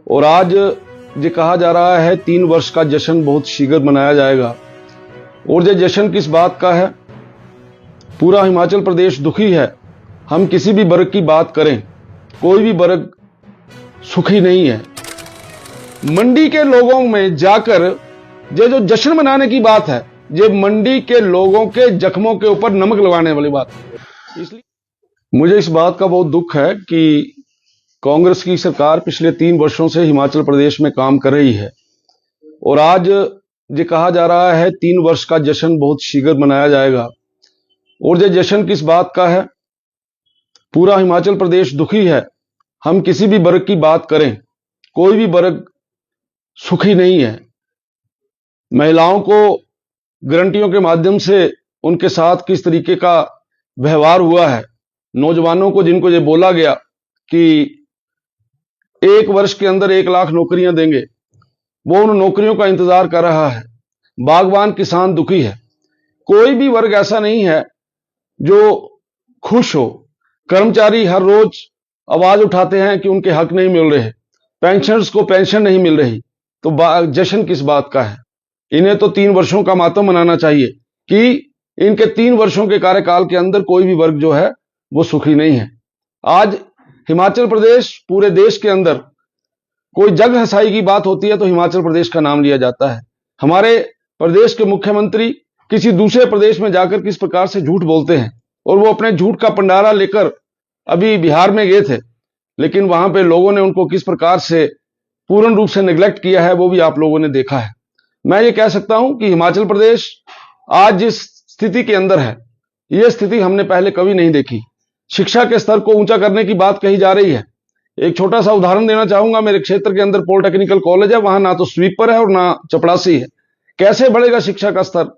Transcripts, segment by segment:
और आज ये कहा जा रहा है 3 वर्ष का जश्न बहुत शीघ्र मनाया जाएगा। और ये जश्न किस बात का है? पूरा हिमाचल प्रदेश दुखी है। हम किसी भी वर्ग की बात करें, कोई भी वर्ग सुखी नहीं है। मंडी के लोगों में जाकर ये जो जश्न मनाने की बात है, ये मंडी के लोगों के जख्मों के ऊपर नमक लगाने वाली बात है। इसलिए मुझे इस बात का बहुत दुख है कि कांग्रेस की सरकार पिछले 3 वर्षों से हिमाचल प्रदेश में काम कर रही है और आज ये कहा जा रहा है 3 वर्ष का जश्न बहुत शीघ्र मनाया जाएगा। और ये जश्न किस बात का है? पूरा हिमाचल प्रदेश दुखी है। हम किसी भी वर्ग की बात करें, कोई भी वर्ग सुखी नहीं है। महिलाओं को गारंटियों के माध्यम से उनके साथ किस तरीके का व्यवहार हुआ है, नौजवानों को जिनको ये बोला गया कि 1 वर्ष के अंदर 1 लाख नौकरियां देंगे, वो उन नौकरियों का इंतजार कर रहा है। बागवान किसान दुखी है। कोई भी वर्ग ऐसा नहीं है जो खुश हो। कर्मचारी हर रोज आवाज उठाते हैं कि उनके हक नहीं मिल रहे, पेंशनर्स को पेंशन नहीं मिल रही, तो जश्न किस बात का है? इन्हें तो 3 वर्षों का मातम मनाना चाहिए कि इनके 3 वर्षों के कार्यकाल के अंदर कोई भी वर्ग जो है वो सुखी नहीं है। आज हिमाचल प्रदेश, पूरे देश के अंदर कोई जग हंसाई की बात होती है तो हिमाचल प्रदेश का नाम लिया जाता है। हमारे प्रदेश के मुख्यमंत्री किसी दूसरे प्रदेश में जाकर किस प्रकार से झूठ बोलते हैं, और वो अपने झूठ का पंडारा लेकर अभी बिहार में गए थे, लेकिन वहां पे लोगों ने उनको किस प्रकार से पूर्ण रूप से नेग्लेक्ट किया है वो भी आप लोगों ने देखा है। मैं ये कह सकता हूं कि हिमाचल प्रदेश आज जिस स्थिति के अंदर है, यह स्थिति हमने पहले कभी नहीं देखी। शिक्षा के स्तर को ऊंचा करने की बात कही जा रही है। एक छोटा सा उदाहरण देना चाहूंगा। मेरे क्षेत्र के अंदर पॉलिटेक्निकल कॉलेज है, वहां ना तो स्वीपर है और ना चपड़ासी है। कैसे बढ़ेगा शिक्षा का स्तर?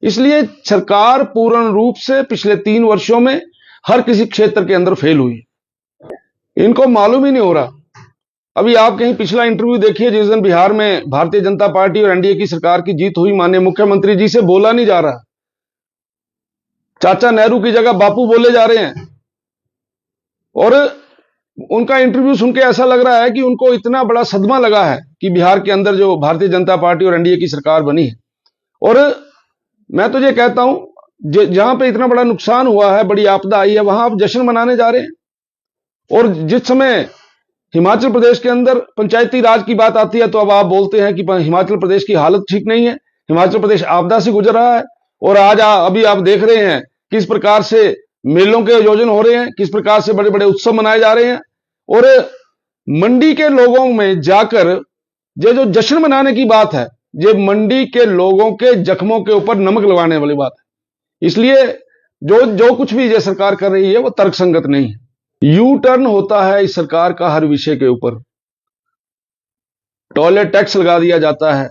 इसलिए सरकार पूर्ण रूप से पिछले 3 वर्षों में हर किसी क्षेत्र के अंदर फेल हुई। इनको मालूम ही नहीं हो रहा। अभी आप कहीं पिछला इंटरव्यू देखिए, जिस दिन बिहार में भारतीय जनता पार्टी और एनडीए की सरकार की जीत हुई, माननीय मुख्यमंत्री जी से बोला नहीं जा रहा। चाचा नेहरू की जगह बापू बोले जा रहे हैं। और उनका इंटरव्यू सुन के ऐसा लग रहा है कि उनको इतना बड़ा सदमा लगा है कि बिहार के अंदर जो भारतीय जनता पार्टी और एनडीए की सरकार बनी है। और मैं तो ये कहता हूं, जहां पे इतना बड़ा नुकसान हुआ है, बड़ी आपदा आई है, वहां आप जश्न मनाने जा रहे हैं। और जिस समय हिमाचल प्रदेश के अंदर पंचायती राज की बात आती है तो अब आप बोलते हैं कि हिमाचल प्रदेश की हालत ठीक नहीं है, हिमाचल प्रदेश आपदा से गुजर रहा है। और आज अभी आप देख रहे हैं किस प्रकार से मेलों के आयोजन हो रहे हैं, किस प्रकार से बड़े बड़े उत्सव मनाए जा रहे हैं। और मंडी के लोगों में जाकर ये जो जश्न मनाने की बात है, ये मंडी के लोगों के जख्मों के ऊपर नमक लगाने वाली बात है। इसलिए जो कुछ भी ये सरकार कर रही है वो तर्कसंगत नहीं है। यू टर्न होता है इस सरकार का हर विषय के ऊपर। टॉयलेट टैक्स लगा दिया जाता है,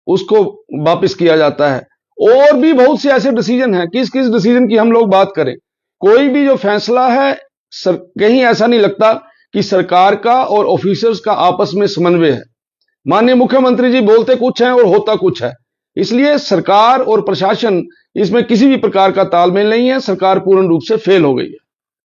उसको वापस किया जाता है। और भी बहुत से ऐसे डिसीजन हैं। किस किस डिसीजन की हम लोग बात करें, कोई भी जो फैसला है कहीं ऐसा नहीं लगता कि सरकार का और ऑफिसर्स का आपस में समन्वय है। माननीय मुख्यमंत्री जी बोलते कुछ है और होता कुछ है। इसलिए सरकार और प्रशासन, इसमें किसी भी प्रकार का तालमेल नहीं है। सरकार पूर्ण रूप से फेल हो गई है।